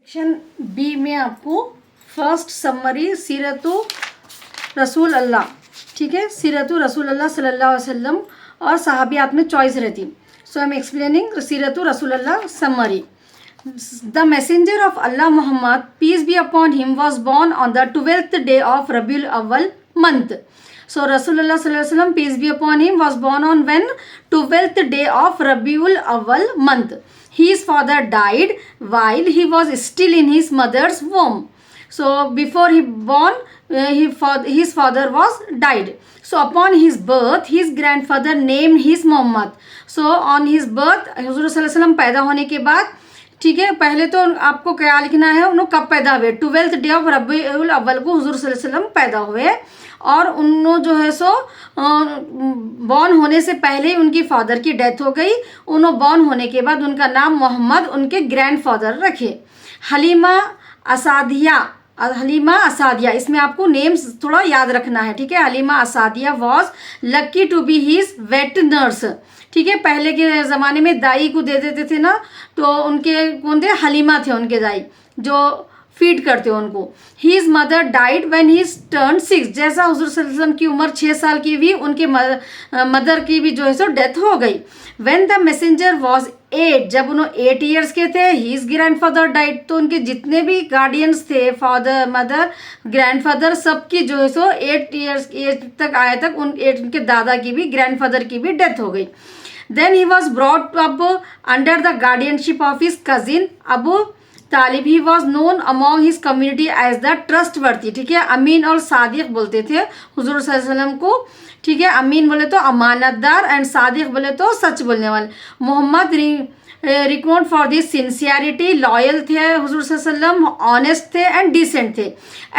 Section B में आपको first summary सीरतु रसूल अल्लाह, ठीक है, सीरतु रसूल अल्लाह सल्लल्लाहु अलैहि वसल्लम और सहाबियात में चॉइस रहती. सो आई एम एक्सप्लेनिंग सीरतु रसूल अल्लाह summary. The messenger of Allah Muhammad, peace be upon him, was born on the 12th day of Rabiul Awwal month. So Rasulullah sallallahu alaihi wasallam, peace be upon him, was born on when 12th day of Rabiul Awwal month. His father died while he was still in his mother's womb. So before he born, his father was died. So upon his birth, his grandfather named his Muhammad. So on his birth, हुजूर सल्लल्लाहु अलैहि वसल्लम पैदा होने के बाद, ठीक है, पहले तो आपको क्या लिखना है, उन्होंने कब पैदा हुए. 12th डे ऑफ रबीउल अव्वल को हुजूर सल्लल्लाहु अलैहि वसल्लम पैदा हुए और उन्होंने जो है सो बॉर्न होने से पहले ही उनकी फादर की डेथ हो गई. उन्होंने बॉर्न होने के बाद उनका नाम मोहम्मद उनके ग्रैंडफादर रखे. हलीमा असादिया, इसमें आपको नेम्स थोड़ा याद रखना है, ठीक है. Halima Assadia was lucky to be his wet nurse, ठीक है. पहले के ज़माने में दाई को दे देते थे ना, तो उनके कौन थे, हलीमा थे उनके दाई जो फीड करते हो उनको. His mother died when he turn 6, जैसा हुजूर सल्लल्लाहु अलैहि वसल्लम की उम्र 6 साल की हुई, उनके मदर की भी जो है सो डेथ हो गई. व्हेन द मैसेंजर वॉज 8, जब उन्होंने 8 ईयर्स के थे, हीज ग्रैंडफादर डाइड, तो उनके जितने भी गार्डियंस थे, फादर मदर ग्रैंडफादर, सबकी जो है सो 8 ईयर्स एज तक आए तक उनके दादा की भी, ग्रैंडफादर की भी डेथ हो गई. Then he was brought up under the guardianship of his cousin Abu Talib. He was known among his community as the trustworthy, ठीक है. अमीन और सादिक बोलते थे हुजूर सल्लल्लाहु अलैहि वसल्लम को, ठीक है. अमीन बोले तो अमानतदार एंड सादिक बोले तो सच बोलने वाले. Muhammad record for this sincerity, loyal थे हुजूर सल्लल्लाहु अलैहि वसल्लम, ऑनेस्ट थे एंड डिसेंट थे.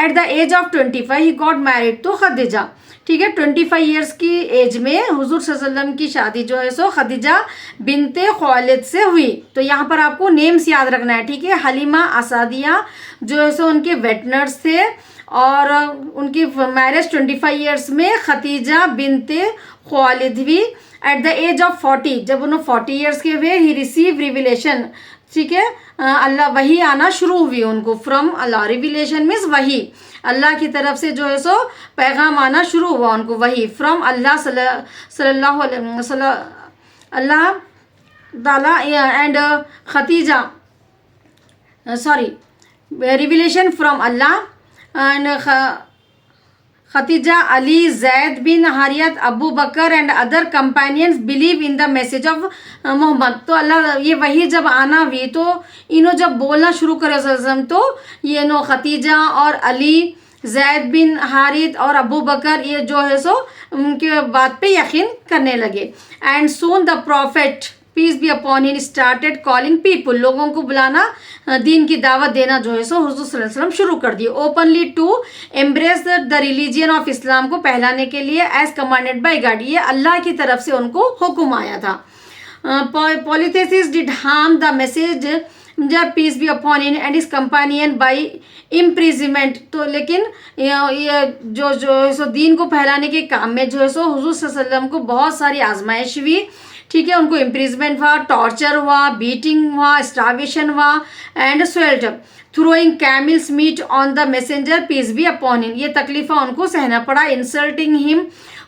At the age of 25 he got married to Khadija, ठीक है. 25 ईयर्स की एज में हुजूर सल्लल्लाहु अलैहि वसल्लम की शादी जो है सो खदीजा बिनते खुवैलिद से हुई. तो यहाँ पर आपको नेम्स याद रखना है, ठीक है. हलीमा असादिया जो है सो उनके वेटनर्स थे और उनकी मैरिज 25 ईयर्स में खदीजा बिनते खुवैलिद हुई. एट द एज ऑफ 40, जब उन्होंने 40 ईयर्स के हुए, ही रिसीव रिविलेशन, ठीक है. अल्लाह वही आना शुरू हुई उनको, फ्रॉम अल्लाह. रिविलेशन मीन्स वही, अल्लाह की तरफ से जो है सो पैगाम आना शुरू हुआ उनको, वही फ्रॉम अल्लाह सल्लल्लाहु अलैहि वसल्लम अल्लाह ताला and Khadija, sorry, revelation from Allah and Khadija, Ali, Zaid bin Haritha, Abu Bakr and other companions believe in the message of Muhammad. तो अल्लाह ये वही जब आना हुई तो इन्हों जब बोलना शुरू करे तो ये नो खदीजा और अली, जैद बिन हारित और अबू बकर, ये जो है सो उनके बात पे यकीन करने लगे. And soon the prophet peace be upon him started calling people, लोगों को बुलाना, दीन की दावत देना जो है सो हुजूर सल्लल्लाहु अलैहि वसल्लम शुरू कर दिए. Openly to embrace the religion of Islam, को पहलाने के लिए एज कमांडेड बाय गॉड, ये अल्लाह की तरफ से उनको हुक्म आया था. Polytheists did harm the message peace be upon him and his companion by imprisonment. तो लेकिन ये जो है सो दीन को फैलाने के काम में जो है सो हुजूर सल्लल्लाहु अलैहि वसल्लम को बहुत सारी आजमाइश हुई, ठीक है. उनको इम्प्रिजमेंट हुआ, टॉर्चर हुआ, बीटिंग हुआ, स्टार्वेशन हुआ एंड स्वेल्ट, throwing camels meat on the messenger peace be upon him, ये तकलीफा उनको सहना पड़ा. Insulting him,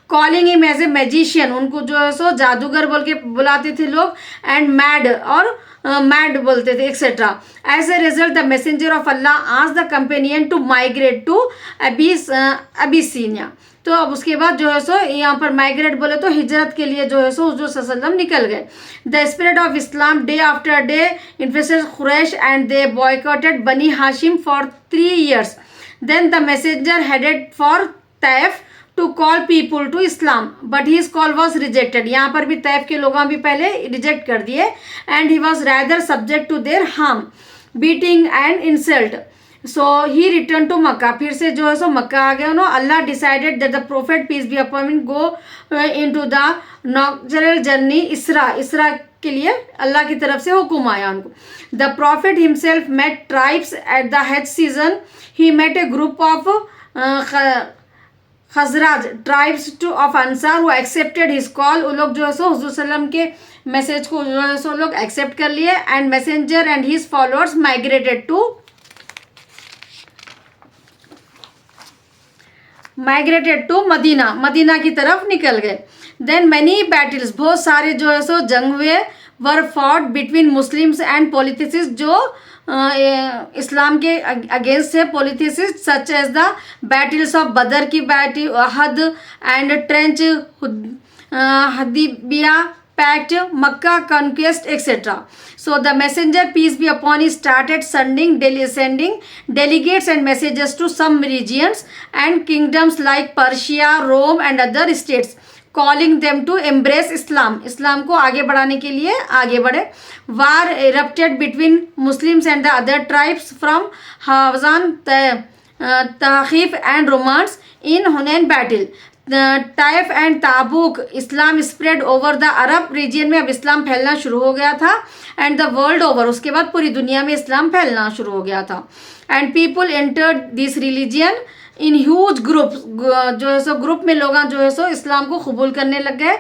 calling him as a magician, उनको जो है सो जादूगर बोल के बुलाते थे लोग, एंड मैड, और मैड बोलते थे, etcetera. As a result the messenger of Allah आज the companion to migrate to Abyssinia. तो अब उसके बाद जो है सो यहाँ पर माइग्रेट बोले तो हिजरत के लिए जो है सो हुजूर सल्लल्लाहु अलैहि वसल्लम निकल गए. The spirit of Islam day after day influenced Quraish and they boycotted Bani Hashim for 3 years. Then the messenger headed for Taif to call people to Islam but his call was rejected. यहाँ पर भी Taif के लोगों भी पहले reject कर दिए. And he was rather subject to their harm, beating and insult. So he return to Mecca, फिर से जो है सो मक्का आ गया. उन्होंने Allah decided that the prophet peace be upon him go into the nocturnal journey Isra के लिए अल्लाह की तरफ से हुक्म आया उनको. The prophet himself met tribes at the Hajj season. He met a group of Khazraj tribes two of Ansar who accepted his call. वो लोग जो है सो हुजूर सल्लम के मैसेज को जो है सो लोग एक्सेप्ट कर लिए. And messenger and his followers migrated to migrated to Medina, Medina की तरफ निकल गए। देन मैनी बैटल्स, बहुत सारे जो है सो जंग हुए, war fought between Muslims and polytheists, जो इस्लाम के अगेंस्ट है polytheists, such as the battles of Badr की battle, Uhud and trench, Hudaybiya pact, Mecca conquest etcetera. So the messenger, peace be upon him, started sending delegates and messages to some regions and kingdoms like Persia, Rome and other states, calling them to embrace Islam. इस्लाम को आगे बढ़ाने के लिए आगे बढ़े. War erupted between Muslims and the other tribes from Hawazan, Tahif and Romans in Hunain battle. Taif and Tabuk, Islam spread over the Arab region में अब इस्लाम फैलना शुरू हो गया था, एंड द वर्ल्ड ओवर, उसके बाद पूरी दुनिया में इस्लाम फैलना शुरू हो गया था. And people entered this religion in huge group, जो है सो ग्रुप में लोग जो है सो इस्लाम को कबूल करने लग गए.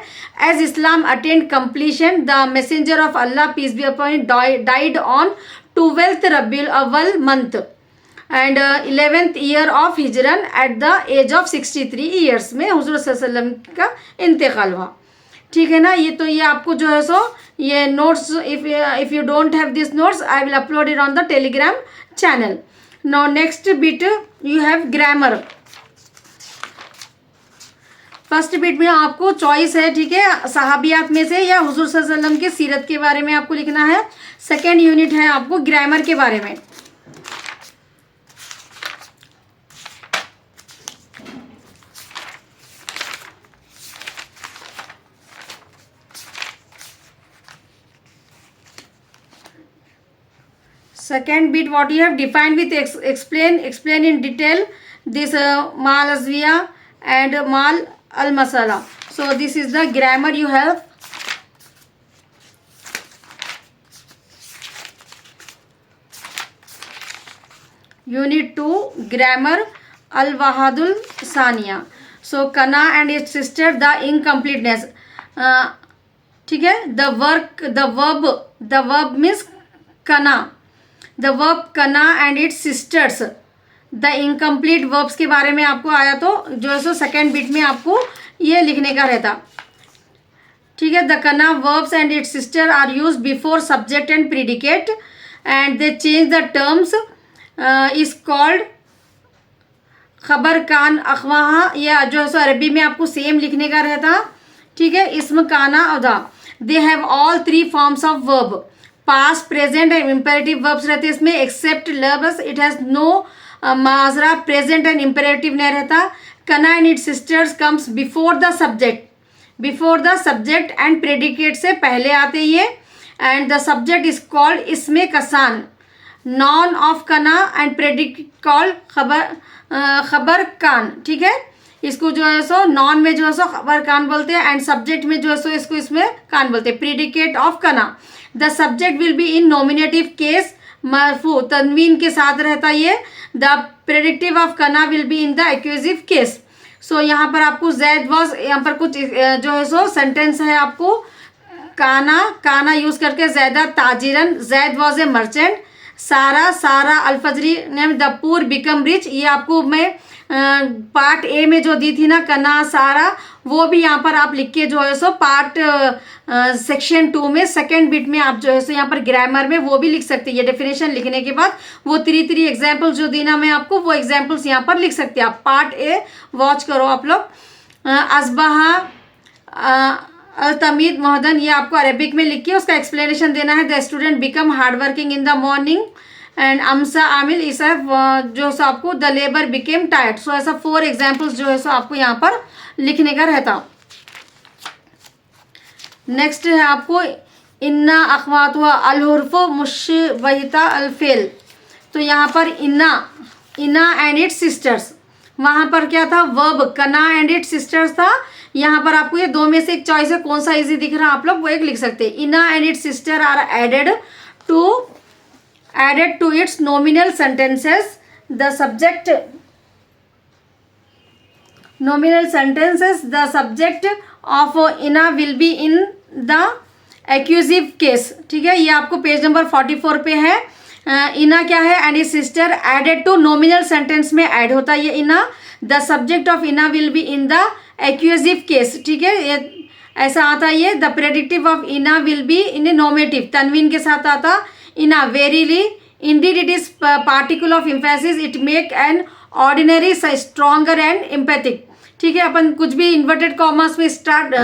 As Islam attained completion, the messenger of Allah peace be upon him died on 12th Rabiul Awwal month and 11th year of Hijrah at the age of 63 years में हुजूर सल्लल्लाहु अलैहि वसल्लम का इंतकाल हुआ. ठीक है ना. ये तो ये आपको जो है सो ये notes, if you don't have this notes I will upload it on the Telegram channel. Now next bit you have grammar. First bit में आपको चॉइस है, ठीक है, सहाबियात में से या हुजूर सल्लल्लाहु अलैहि वसल्लम की सीरत के बारे में आपको लिखना है. सेकेंड यूनिट है आपको ग्रामर के बारे में. Second bit, what you have defined with explain in detail this mal azwiya and mal al masala. So this is the grammar you have. Unit 2 grammar al wahadul saniya. So kana and its sister, the incompleteness. ठीक है. the verb means kana. The verb कना and its sisters, the incomplete verbs के बारे में आपको आया तो जो है सो सेकेंड बिट में आपको ये लिखने का रहता. ठीक है. द कना verbs and its sister are use before subject and predicate and they change the terms, is called खबर कान अखवाहा. या जो है सो अरबी में आपको सेम लिखने का रहता. ठीक है. इसम काना अदा, they have all 3 forms of verb. Past present and imperative verbs रहते हैं इसमें, एक्सेप्ट लव्स इट हैज़ नो माजरा, प्रेजेंट एंड इम्पेरेटिव नहीं रहता. कना and it sisters comes before the subject and predicate से पहले आते ये. And the subject is called इसमें कसान, नॉन ऑफ कना एंड प्रेडिकेट कॉल्ड खबर कान. ठीक है. इसको जो है सो नॉन में जो है सो खबर कान बोलते हैं एंड सब्जेक्ट में जो है सो इसको इसमें कान बोलते हैं. प्रीडिकेट ऑफ कना, the subject will be in nominative case, मरफू तनवीन के साथ रहता ये. द प्रेडिक्टिव ऑफ कना will be in the accusative case. So यहाँ पर आपको जैद वॉज, यहाँ पर कुछ जो है सो सेंटेंस है आपको. काना यूज करके जैदा ताजिरन, जैद वॉज ए मर्चेंट. सारा अल्फजरी नेम द पुअर बिकम रिच. ये आपको मैं पार्ट ए में जो दी थी ना कना सारा, वो भी यहाँ पर आप लिख के जो है सो पार्ट सेक्शन 2 में सेकेंड बिट में आप जो है सो यहाँ पर ग्रामर में वो भी लिख सकते हैं. ये डेफिनेशन लिखने के बाद वो 3 एग्जाम्पल्स जो दी ना मैं आपको, वो एग्जाम्पल्स यहाँ पर लिख सकते हैं आप. पार्ट ए वॉच करो आप लोग. असबहा अल-तमीद मोहदन, ये आपको अरेबिक में लिख के उसका एक्सप्लेनेशन देना है. The student become hard working in the morning and अमसा आमिल इसा जो सो आपको the labour became tired. So ऐसा 4 एग्जाम्पल्स जो है सो आपको यहाँ पर लिखने का रहता. नेक्स्ट है आपको इन्ना अखवात हुआ अलहुर्फ मुशबहिता अलफेल. तो यहाँ पर इन्ना एंड इट्स सिस्टर्स, वहाँ पर क्या था वर्ब कना एंड इट्स सिस्टर्स था. यहाँ पर आपको ये 2 में से एक चॉइस है, कौन सा इजी दिख रहा है आप लोग वो एक लिख सकते हैं. इन्ना and its sister are added to its nominal sentences. The subject nominal sentences, the subject of ina will be in the accusative case. ठीक है. ये आपको पेज नंबर 44 पे है. इना क्या है, and its sister added to nominal sentence में ऐड होता है ये इना। द सब्जेक्ट ऑफ इना will be in the accusative case, ठीक है, ये ऐसा आता है ये। द प्रेडिक्टिव ऑफ इना will be in a nominative, तनवीन के साथ आता इना। Verily, indeed, it is particle of emphasis, it make an ordinary stronger and emphatic, ठीक है। अपन कुछ भी इन्वर्टेड कॉमर्स में स्टार्ट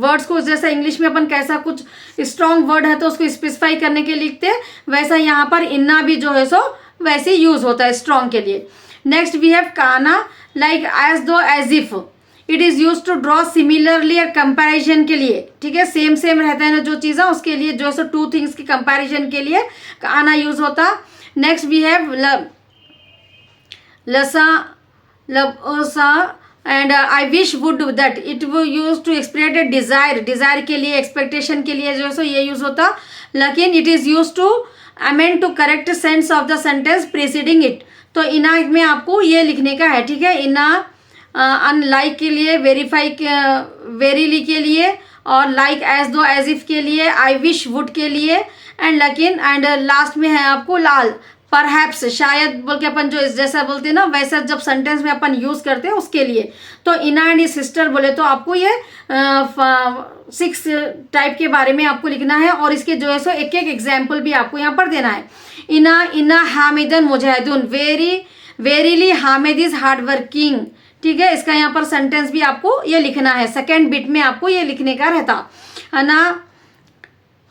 वर्ड्स को, जैसा इंग्लिश में अपन कैसा कुछ स्ट्रॉन्ग वर्ड है तो उसको स्पेसिफाई करने के लिए लिखते हैं, वैसा यहाँ पर इन्ना भी जो है सो वैसे यूज होता है स्ट्रॉन्ग के लिए। नेक्स्ट वी हैव काना, like as though, as if, it is use to draw similarly और कंपैरिजन के लिए, ठीक है, सेम सेम रहता है ना जो चीज़ें, उसके लिए जो है सो टू थिंग्स की कंपैरिजन के लिए काना यूज होता। नेक्स्ट वी हैव लसा, लबसा and I wish would that, it वो use to express a desire, desire के लिए, एक्सपेक्टेशन के लिए जो है सो ये यूज होता। लेकिन it is use to amend to correct sense of the sentence preceding it. तो इना में आपको ये लिखने का है, ठीक है। इना अनलाइक के लिए, वेरीफाई, वेरीली के लिए, और like as though, as if के लिए, आई विश वुड के लिए, एंड लेकिन, एंड लास्ट में है आपको लाल, परहैप्स, शायद बोल के अपन जो जैसा बोलते हैं ना वैसा जब सेंटेंस में अपन यूज़ करते हैं उसके लिए। तो इना एंड सिस्टर बोले तो आपको ये 6 टाइप के बारे में आपको लिखना है, और इसके जो है सो एक एक एग्जाम्पल भी आपको यहाँ पर देना है। इना, इना हामिदन मुजाहिदुन, verily Hamid is hard working, ठीक है। इसका यहाँ पर सेंटेंस भी आपको ये लिखना है, सेकेंड बिट में आपको ये लिखने का रहता है ना।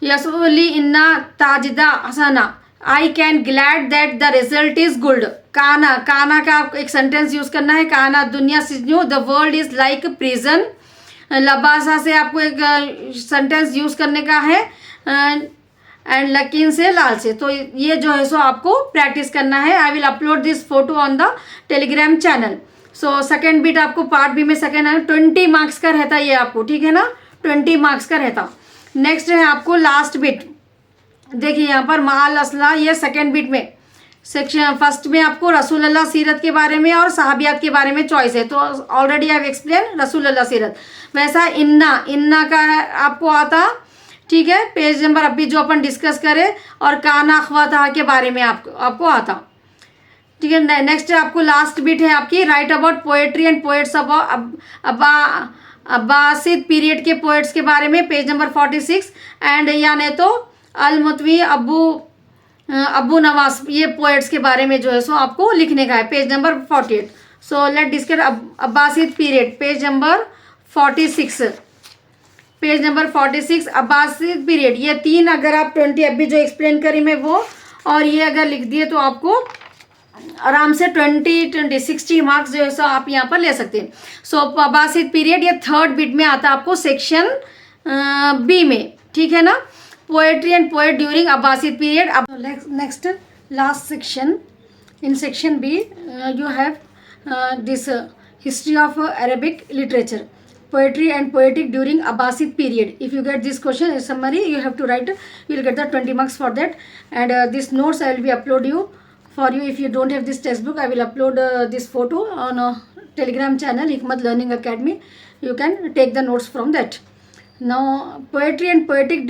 यसुली इन्ना ताजिदा हसना, I can glad that the result is good. काना, काना का एक सेंटेंस यूज करना है, काना दुनिया सिजनू, the world is like prison. लबासा से आपको एक सेंटेंस यूज करने का है, एंड लकीन से, लाल से। तो ये जो है सो आपको प्रैक्टिस करना है। I will upload this photo on the Telegram channel. So second bit आपको पार्ट बी में सेकेंड है, 20 मार्क्स का रहता है ये आपको, ठीक है ना, 20 मार्क्स का रहता। नेक्स्ट है आपको लास्ट बिट, देखिए यहाँ पर माल असला, ये सेकेंड बिट में सेक्शन फर्स्ट में आपको रसूलुल्लाह सीरत के बारे में और सहाबियात के बारे में चॉइस है। तो ऑलरेडी आई हैव एक्सप्लेन रसूलुल्लाह सीरत। वैसा इन्ना, इन्ना का आपको आता, ठीक है, पेज नंबर अभी जो अपन डिस्कस करें, और काना अखवाता के बारे में आपको आता, ठीक है। नेक्स्ट आपको लास्ट बिट है आपकी, right about poetry and poets Abbasid period के पोएट्स के बारे में, पेज नंबर 46, एंड यानी तो अल-मुतवी, अबू नवास, ये पोएट्स के बारे में जो है सो आपको लिखने का है, page number 48। So let discuss Abbasid period, page number 46, page number 46 Abbasid period. ये 3 अगर आप 20 अभी जो एक्सप्लेन करी मैं वो, और ये अगर लिख दिए तो आपको आराम से 60 मार्क्स जो है सो आप यहाँ पर ले सकते हैं। सो अब्बासिद पीरियड ये थर्ड बिट में आता है आपको सेक्शन बी में, ठीक है ना, poetry and poet during Abbasid period. अब next last section, in section B you have this history of Arabic literature, poetry and poetic during Abbasid period. If you get this question as summary, you have to write, you will get the 20 marks for that. And this notes I will be upload you for you. If you don't have this textbook, I will upload this photo on Telegram channel Hikmat Learning Academy. You can take the notes from that. Now poetry and poetic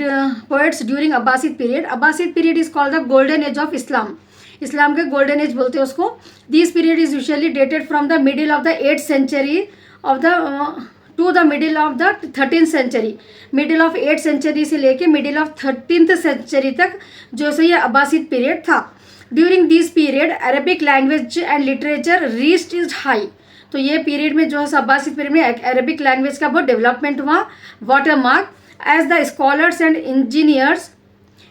poets during Abbasid period. Abbasid period is called the golden age of Islam. इस्लाम के golden age बोलते हैं उसको। This period is usually dated from the middle of the 8th century of the two the middle of the 13th century। Middle of 8th century से लेके middle of 13th century तक जो सो ये Abbasid period था। During this period Arabic language and literature reached is high. तो ये period में जो है अब्बासिद पीरियड में अरेबिक लैंग्वेज का बहुत डेवलपमेंट हुआ, water mark, as the scholars and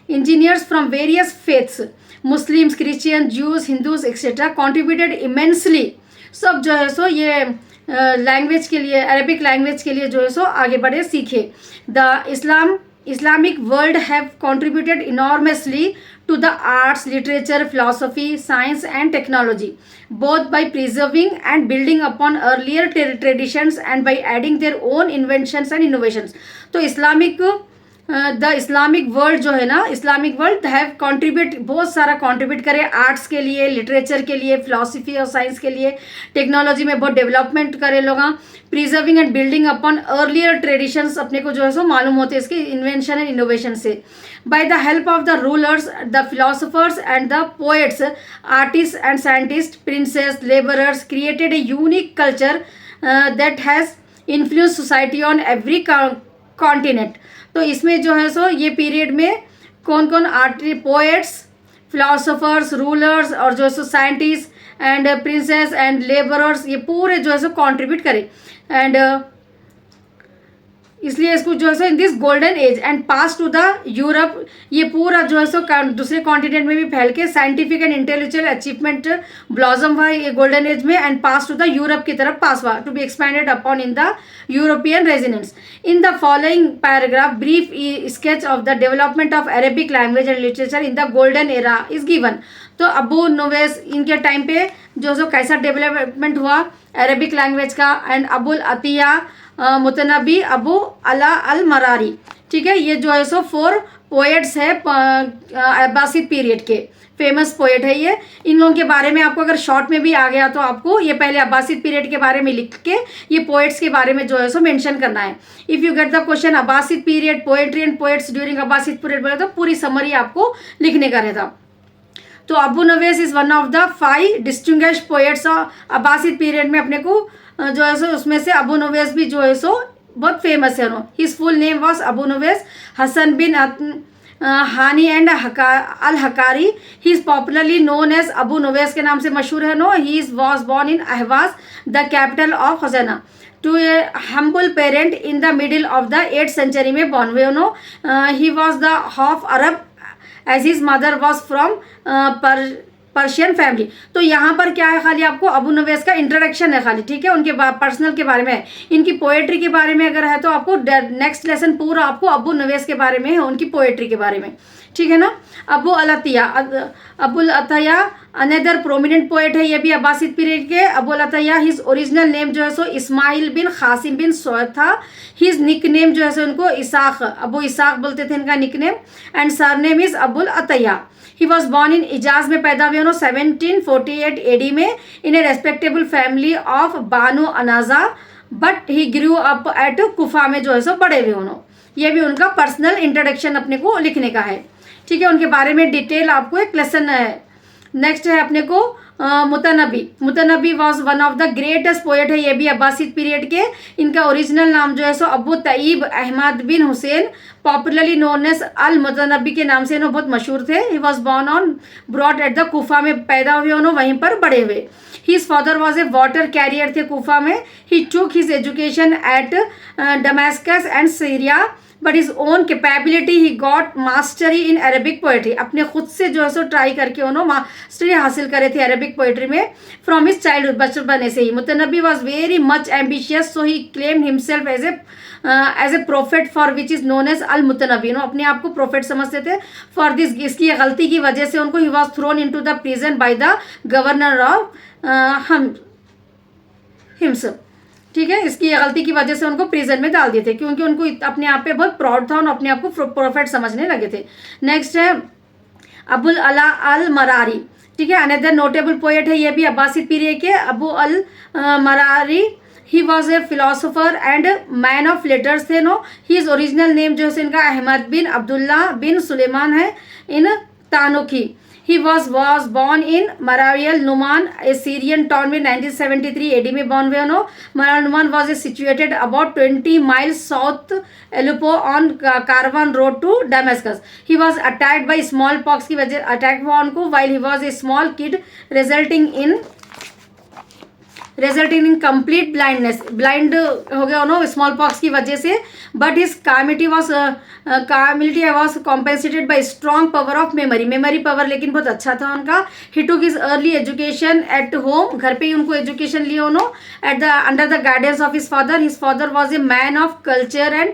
engineers from various faiths, Muslims, Christian, Jews, Hindus et cetera contributed immensely. सब जो है सो ये लैंग्वेज के लिए, अरेबिक लैंग्वेज के लिए जो है सो आगे बढ़े, सीखे। The Islamic world have contributed enormously to the arts, literature, philosophy, science and technology, both by preserving and building upon earlier traditions and by adding their own inventions and innovations. तो Islamic the Islamic world जो है ना, Islamic world have contribute, बहुत सारा contribute करे arts के लिए, literature के लिए, फिलोसफी और साइंस के लिए, टेक्नोलॉजी में बहुत डेवलपमेंट करे लोग, preserving and building upon earlier traditions, अपने को जो है सो मालूम होते हैं इसके इन्वेंशन एंड इनोवेशन से। By the help of the rulers, the philosophers and the poets, artist and scientist, princess, labourers created a unique culture that has influence society on every continent. तो इसमें जो है सो ये पीरियड में कौन कौन poets, philosophers, rulers और जो है so scientist and princess and labourers, ये पूरे जो है सो कॉन्ट्रीब्यूट करे। एंड इसलिए इसको जो है सो in this golden age and pass to the Europe, ये पूरा जो है सो दूसरे कॉन्टिनेंट में भी फैल के scientific and intellectual achievement blossom हुआ ये गोल्डन एज में, and pass to the Europe की तरफ पास हुआ, to be expanded upon in the European residents. In the following paragraph brief sketch of the development of Arabic language and literature in the golden era is given. तो Abu नवेस इनके time पे जो सो कैसा development हुआ Arabic language का, and Abul Atiya, मुतनबी, Abu अला अल मरारी, ठीक है, ये जो है सो 4 पोएट्स है अब्बासिद पीरियड के, फेमस पोएट है ये। इन लोगों के बारे में आपको अगर शॉर्ट में भी आ गया तो आपको ये पहले अब्बासिद पीरियड के बारे में लिख के ये पोएट्स के बारे में जो है सो मेंशन करना है। If you get the question Abbasid period poetry and poets during Abbasid period बोले तो पूरी समरी आपको लिखने का रहता। तो Abu Nuwas is one of the 5 distinguished poets Abbasid period में, अपने को जो है सो उसमें से अबू नवेस भी जो है सो बहुत फेमस है। His full name was Abu Nuwas Hasan bin Hani and al Hakami. He is popularly known as Abu Nuwas के नाम से मशहूर है। He is was born in Ahwaz, the capital of Khuzestan, to a humble parent in the middle of the 8th century में born हुए। He was the half Arab as his mother was from Persian family. तो यहाँ पर क्या है, खाली आपको अबू नवेस का इंट्रोडक्शन है खाली, ठीक है, उनके पर्सनल के बारे में है। इनकी पोएट्री के बारे में अगर है तो आपको नेक्स्ट लेसन पूरा आपको अबू नवेस के बारे में है, उनकी पोएट्री के बारे में, ठीक है ना। Abul Atahiya another prominent poet है, ये भी अब्बासिद पीरियड के। Abul Atahiya his original name जो है सो Ismail bin Qasim bin Saud था। हिज निक नेम जो है सो उनको इसाक, अबू इसाक बोलते थे इनका nickname, and surname is Abul Atahiya. He was born in Hijaz में पैदा हुए 1748 AD में, in a respectable family of Banu Anaza, but he grew up at Kufa में जो है सो बड़े हुए उन्होंने। ये भी उनका पर्सनल इंट्रोडक्शन अपने को लिखने का है, ठीक है, उनके बारे में डिटेल आपको एक लेसन है। नेक्स्ट है अपने को Mutanabbi was one of the greatest poet है, ये भी अब्बासिद पीरियड के। इनका ओरिजिनल नाम जो है सो Abu Tayyib Ahmad bin Hussain, popularly known as al Mutanabbi के नाम से इन्होंने बहुत मशहूर थे। He was born on broad at the Kufa में पैदा हुए उन्होंने, वहीं पर बड़े हुए। His father was a water carrier थे कूफा में। He took his education at Damascus and Syria, but his own capability he got mastery in Arabic poetry. अपने खुद से जो है सो ट्राई करके उन्होंने मास्टरी हासिल करे थे अरेबिक पोएट्री में फ्रॉम हिज चाइल्डहुड, बचपन से ही। Mutanabbi was very much ambitious, so he claim himself as a prophet for which is known as al Mutanabbi. अपने आप को प्रोफेट समझते थे। फॉर दिस, इसकी गलती की वजह से उनको he was thrown into the prison by the governor of हिम्स, ठीक है, इसकी गलती की वजह से उनको प्रिजन में डाल दिए थे, क्योंकि उनको अपने आप पे बहुत प्राउड था और अपने आप को प्रोफेट समझने लगे थे। नेक्स्ट है अबुल अला अल मरारी, ठीक है, अनदर नोटेबल पोएट है, ये भी अब्बासिद पीरियड के। Abu al Maarri he was a philosopher and man of letters थे। हिज ओरिजिनल नेम जो है इनका अहमद बिन अब्दुल्ला बिन सुलेमान है इन तानुकी। He was born in Marayal Numan, a Syrian town में 1973 AD में born हुए उन्होंने। Marayal Numan was situated about 20 miles south Aleppo on Caravan Road to Damascus. He was attacked by smallpox की वजह अटैक हुआ उनको while he was a small kid, resulting in complete blindness, blind हो गया उन्होंने smallpox की वजह से। But his calamity was compensated by strong power of memory power, लेकिन बहुत अच्छा था उनका। He took his early education at home, घर पे ही उनको एजुकेशन लिया उन्होंने at the under the guidance of his father. His father was a man of culture and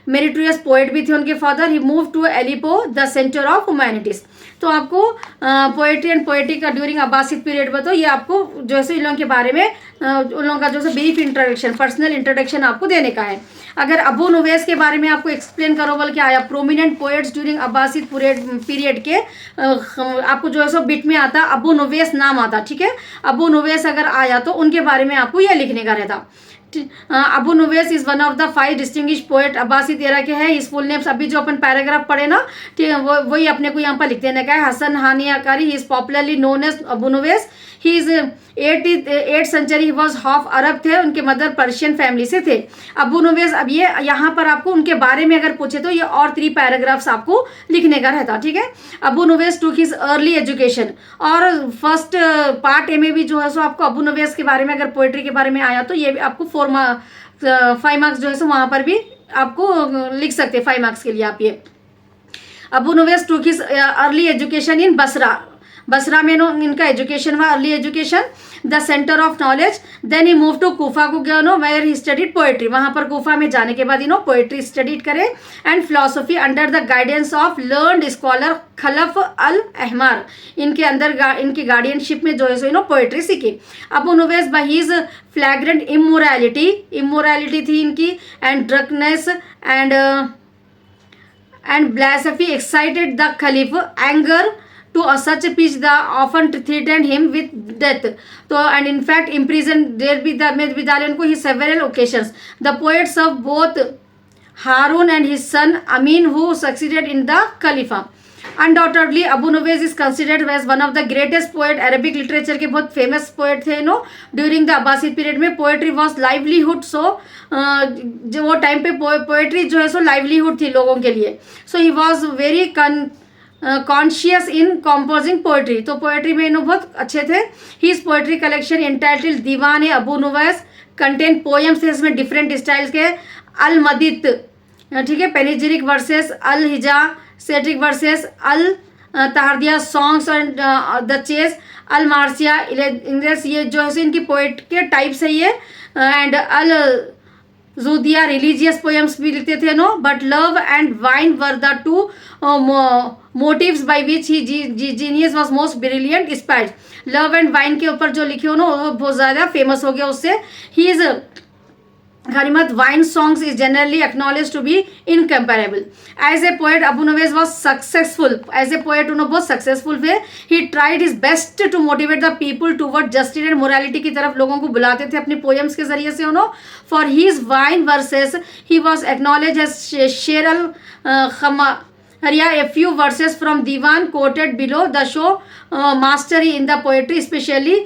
meritorious poet भी थे उनके फादर। He move to Aleppo, the centre of humanities. तो आपको पोएट्री एंड पोएटिक का ड्यूरिंग अब्बासिद पीरियड बताओ, ये आपको जो है इन लोगों के बारे में उन लोगों का जो है ब्रीफ इंट्रोडक्शन, पर्सनल इंट्रोडक्शन आपको देने का है। अगर अबू नवेस के बारे में आपको एक्सप्लेन करो बोल के आया, prominent poets during Abbasid period के आपको जो है सो बिट में आता अबू नवेस नाम आता, ठीक है। अबू नवेस अगर आया तो उनके बारे में आपको यह लिखने का रहता। Abu Nuwas is one of the 5 distinguish poet Abbasid era के हैं। इस फुल नेम्स अभी जो अपन पैराग्राफ पढ़े ना, ठीक है, वही अपने को यहाँ पर लिख देने का है। Hasan Hani Hakami, he is popularly known as Abu Nuwas. He is 8th century, he was half Arab थे, उनके मदर पर्शियन फैमिली से थे। अबू नवेस, अब ये यहाँ पर आपको उनके बारे में अगर पूछे तो ये और 3 पैराग्राफ्स आपको लिखने का रहता, ठीक है। Abu Nuwas took his early education, और फर्स्ट पार्ट ए में भी जो है सो आपको अबू नवेस के बारे में अगर पोएट्री के बारे में आया तो ये भी आपको 5 मार्क्स जो है सो वहाँ पर भी आपको लिख सकते हैं 5 मार्क्स के लिए आप ये। Abu Nuwas took his early education in Basra में इनका एजुकेशन हुआ, early education, the centre of knowledge. Then he move to Kufa को गया वेयर ही स्टडीड पोएट्री, वहाँ पर कूफा में जाने के बाद पोएट्री स्टडीड करे, and philosophy under the guidance of learned scholar Khalaf al Ahmar, इनके अंदर इनकी गार्डियनशिप में जो है सो पोएट्री सीखी। Abu Nuwas by his flagrant immorality थी इनकी, and drunkenness and blasphemy excited the caliph, anger to such a pitch that often threatened him with death. So, and in fact imprisoned there with उनको he several occasions. The poets of both Harun and his son Amin who succeeded in the Khalifa. Undoubtedly Abu Nuways is considered as one of the greatest poet, Arabic literature के बहुत famous poet थे during the Abbasid period में poetry was livelihood, so जो वो time पे poetry जो है सो livelihood थी लोगों के लिए. So he was very conscious in composing poetry, तो पोएट्री में इन्हों बहुत अच्छे थे। His poetry collection entitled Diwan ए अबू नवेस कंटेन पोएम्स है, इसमें डिफरेंट स्टाइल्स के, अल मदित, ठीक है, पेनिजिरिक वर्सेस, अल हिजा सेट्रिक वर्सेस, अल तहरदिया सॉन्ग्स एंड द चेस, अल मार्सिया इंग्लिश, ये जो है इनकी पोएट के टाइप्स है ये, एंड अल जूदिया रिलीजियस पोएम्स भी लिखते थे but love and wine were the 2 motives by which he genius was most brilliant spied. Love and wine के ऊपर जो लिखे वो बहुत ज़्यादा फेमस हो गया उससे। He is Harimat wine songs is generally acknowledged to be incomparable. As a poet, Abu Nuways was successful. As a poet, उन्होंने बहुत successful थे. He tried his best to motivate the people toward justice and morality की तरफ लोगों को बुलाते थे अपनी poems के जरिए से For his wine verses, he was acknowledged as Sheral a few verses from Diwan quoted below the show mastery in the poetry, especially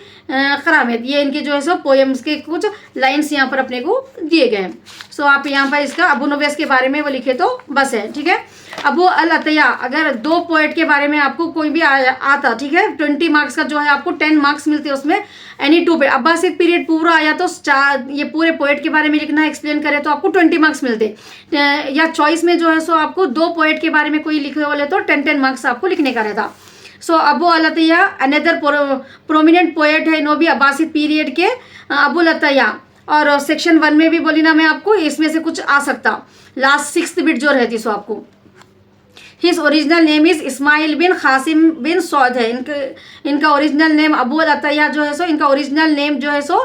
खरामेद, ये इनके जो है सो पोएम्स के कुछ लाइन्स यहाँ पर अपने को दिए गए हैं। सो आप यहाँ पर इसका अबू नवेस के बारे में वो लिखे तो बस है, ठीक है। अबू अल अतिया, अगर 2 पोएट के बारे में आपको कोई भी आता, ठीक है, 20 मार्क्स का जो है आपको 10 मार्क्स मिलते हैं उसमें, एनी 2 पे अब्बासिद पीरियड पूरा आया तो ये पूरे पोएट के बारे में लिखना एक्सप्लेन करे तो आपको 20 मार्क्स मिलते, या चॉइस में जो है सो आपको 2 पोएट के बारे में कोई लिखे बोले तो 10 मार्क्स आपको लिखने का रहता। सो Abu al Atiya another prominent poet है, नो भी अब्बासिद पीरियड के अबू अल अतिया, और सेक्शन 1 में भी बोली ना मैं आपको, इसमें से कुछ आ सकता, लास्ट 6th बिट जो रहती सो आपको। His original name is Ismail bin Qasim bin Saud है, इनका original name Abu al Atahiya जो है सो इनका ओरिजिनल नेम जो है सो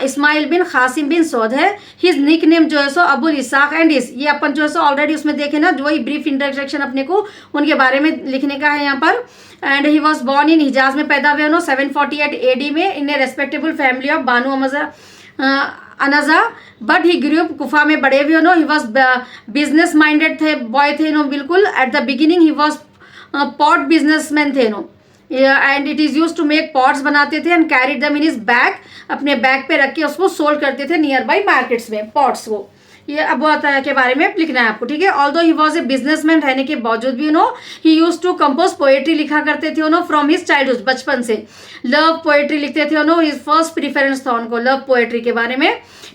Ismail bin Qasim bin Saud है। हिज निक नेम जो है सो अबुल इसाक एंड इस, ये अपन जो है सो ऑलरेडी उसमें देखे ना, वही ब्रीफ इंट्रोडक्शन अपने को उनके बारे में लिखने का है यहाँ पर। And he was born in Hijaz में पैदा हुए 748 AD में in a respectable family of Banu Anaza, but he grew up Kufa में बड़े हुए ही वॉज बिजनेस माइंडेड थे, बॉय थे बिल्कुल। At the beginning he was pot businessman थे and it is use to make pots बनाते थे and carried them in his bag, अपने बैग पे रख के उसको सोल्ड करते थे नियर बाई मार्केट्स में पॉट्स को। ये अबू अतिया के बारे में लिखना है आपको, ठीक है। Although he was a businessman रहने के बावजूद भी ही यूज टू कंपोज पोएट्री लिखा करते थे फ्रॉम हिज चाइल्डहुड, बचपन से लव पोएट्री लिखते थे हिज फर्स्ट प्रीफरेंस था उनको लव पोएट्री के बारे में।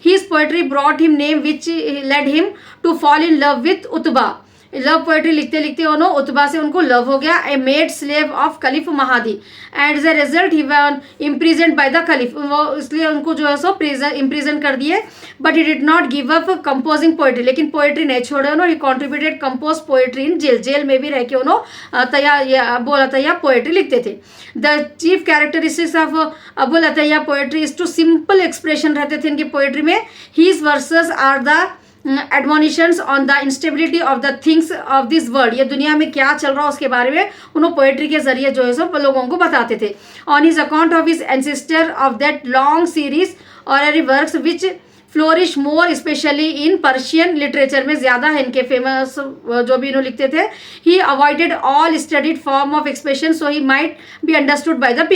His poetry brought him name which led him to fall in love with Utba, love poetry लिखते लिखते उतबा से उनको लव हो गया। A maid slave of caliph Mahdi and as a result he one imprisoned by the caliph, वो इसलिए उनको जो है सो इम्प्रिजन कर दिए। But he did not give up composing poetry, लेकिन पोएट्री नहीं छोड़े he contributed compose poetry in jail में भी रह के अबू अल अतिया पोएट्री लिखते थे। The chief characteristics of Abu al Atahiya poetry is to simple expression रहते थे इनकी पोएट्री में। His verses are the admonitions on the instability of the things of this world, ये दुनिया में क्या चल रहा है उसके बारे में उन्होंने पोएट्री के जरिए जो है सो लोगों को बताते थे. On his account of his ancestor of that long series ऑररी works which flourish more specially in Persian literature में ज़्यादा है इनके फेमस जो भी इन्होंने लिखते थे. He avoided all studied form of expression so he might be understood by the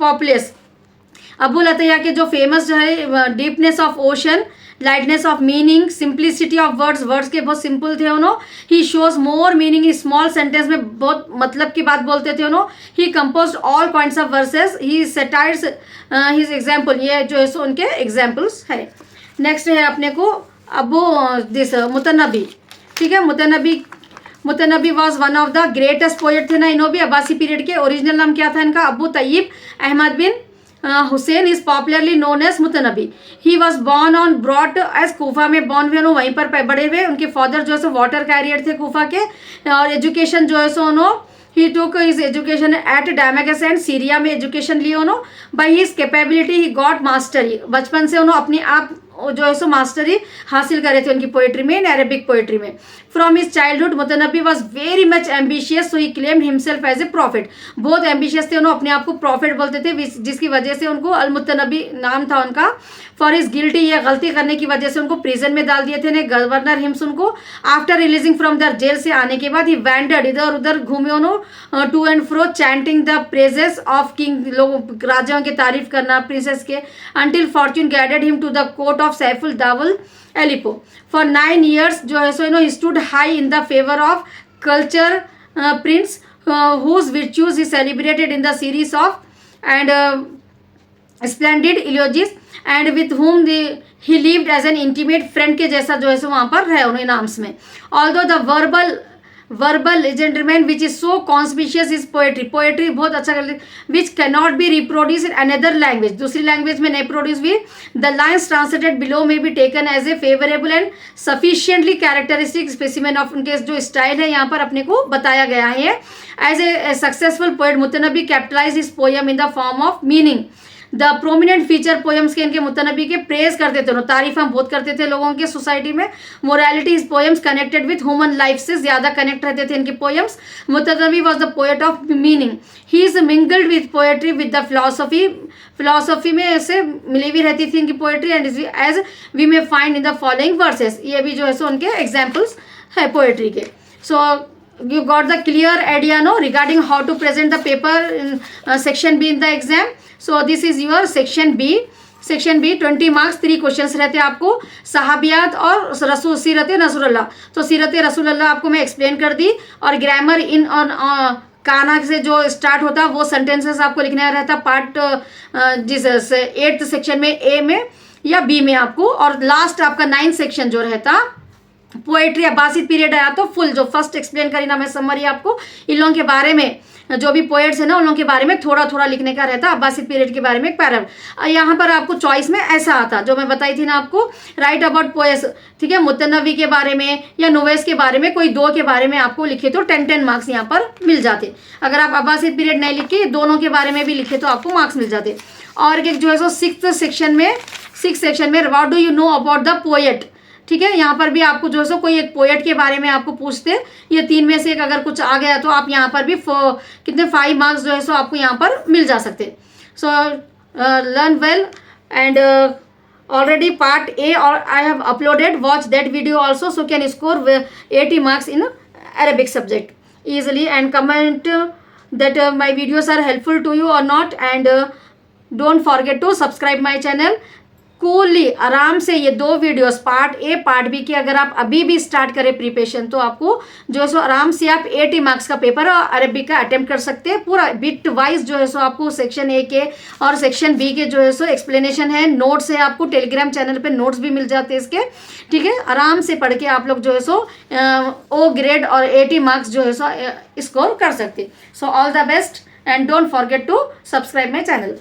populace. Abul Atahiya के जो फेमस जो है deepness of ocean, lightness of meaning, simplicity of words, words के बहुत सिंपल थे उन्होंने. He shows more meaning in small sentence में बहुत मतलब की बात बोलते थे उन्होंने. He compose all points of verses, he satires his example, ये जो है सो उनके एग्जाम्पल्स है. नेक्स्ट है अपने को अबू दिस मुतनबी. ठीक है, Mutanabbi was one of the greatest poet थे ना इन्हों भी अब्बासी पीरियड के. ओरिजिनल नाम क्या था इनका? Abu Tayyib Ahmad bin Hussain is popularly known as Mutanabbi. He was born on brought as Kufa में बॉर्न हुए, वहीं पर बड़े हुए. उनके फादर जो है सो वाटर कैरियर थे कूफा के. और एजुकेशन जो है सो उन्होंने he took his education at Damascus and Syria में एजुकेशन लिए उन्होंने. By his capability he got mastery, बचपन से उन्होंने अपने आप जो है सो मास्टरी हासिल करे थे उनकी पोएट्री में, इन अरेबिक पोएट्री में. From his childhood Mutanabbi was very much ambitious so he claimed himself as a prophet. बहुत एम्बिशियस थे, उन्होंने अपने आप को प्रॉफिट बोलते थे, जिसकी वजह से उनको अल मुतनबी नाम था उनका. फॉर हिज गिल्टी, ये गलती करने की वजह से उनको प्रिजन में डाल दिए थे गवर्नर हिम्स उनको. After releasing from the jail से आने के बाद ही वैंडर्ड, इधर उधर घूमे उन्होंने to and fro chanting the praises of king, लोग राजाओं की तारीफ करना प्रिंसेस के. Until fortune guided him to the court of Saiful Dawla Aleppo. For 9 years जो है सो stood high in the favour of culture prince whose virtues he celebrated in the series of and splendid eulogies and with whom he lived as an intimate friend के जैसा जो है सो वहाँ पर रहे उन्हें नाम्स में. although the verbal legendaryman which is so conspicuous is poetry बहुत अच्छा कर, which cannot be reproduced in another language, दूसरी लैंग्वेज में नहीं प्रोड्यूस हुई. the lines translated below may be taken as a favorable and sufficiently characteristic specimen of उनके जो style है यहाँ पर अपने को बताया गया है. as a successful poet मुतनबी capitalized his poem in the form of meaning. The prominent feature poems के इनके मुतनबी के प्रेज करते थे, तारीफ हम बहुत करते थे लोगों के सोसाइटी में. Morality is poems connected with human life से ज़्यादा कनेक्ट रहते थे इनके poems. Mutanabbi was the poet of meaning. He is mingled with poetry with the philosophy में ऐसे मिली हुई रहती थी इनकी poetry. And as we may find in the following verses, ये भी जो है सो उनके एग्जाम्पल्स है पोएट्री के. सो you got the clear idea no regarding how to present the paper in section B in the exam. so this is your section B. 20 marks 3 questions रहते हैं आपको. सहाबियात और सीरत नसरुल्लाह, तो सीरत रसूलुल्लाह आपको मैं एक्सप्लेन कर दी. और ग्रामर इन और काना से जो स्टार्ट होता वो सेंटेंसेस आपको लिखना रहता पार्ट जिस 8th सेक्शन में ए में या बी में आपको. और लास्ट आपका 9th सेक्शन जो रहता पोएट्री अब्बासी पीरियड आया तो फुल जो फर्स्ट एक्सप्लेन करी ना मैं समरी आपको इन लोगों के बारे में, जो भी पोएट्स है ना उन लोगों के बारे में थोड़ा थोड़ा लिखने का रहता. अब्बासी पीरियड के बारे में एक पैराग्राफ यहाँ पर आपको चॉइस में ऐसा आता जो मैं बताई थी ना आपको, राइट अबाउट पोएट्स. ठीक है, मुतनबी के बारे में या नोवेस के बारे में कोई 2 के बारे में आपको लिखे तो 10 मार्क्स यहाँ पर मिल जाते. अगर आप अब्बासी पीरियड नहीं लिखे दोनों के बारे में भी लिखे तो आपको मार्क्स मिल जाते. और एक जो है सो 6th सेक्शन में what do you know about the poet. ठीक है, यहाँ पर भी आपको जो है सो कोई एक पोएट के बारे में आपको पूछते, ये 3 में से एक अगर कुछ आ गया तो आप यहाँ पर भी कितने 5 मार्क्स जो है सो आपको यहाँ पर मिल जा सकते. So learn well and already part A और I have uploaded, watch that video also so can score 80 marks in Arabic subject easily and comment that my videos are helpful to you or not and don't forget to subscribe my channel. कूली आराम से ये 2 videos part A part B की अगर आप अभी भी start करें प्रिपरेशन तो आपको जो है सो आराम से आप 80 मार्क्स का पेपर अरबी का अटेम्प्ट कर सकते हैं. पूरा बिट वाइज जो है सो आपको सेक्शन ए के और सेक्शन बी के जो है सो एक्सप्लेनेशन है, नोट्स है, आपको टेलीग्राम चैनल पे नोट्स भी मिल जाते हैं इसके. ठीक है, आराम से पढ़ के आप लोग जो है सो ओ ग्रेड और 80 मार्क्स जो है सो स्कोर कर सकते. So all the best and don't forget to subscribe my channel.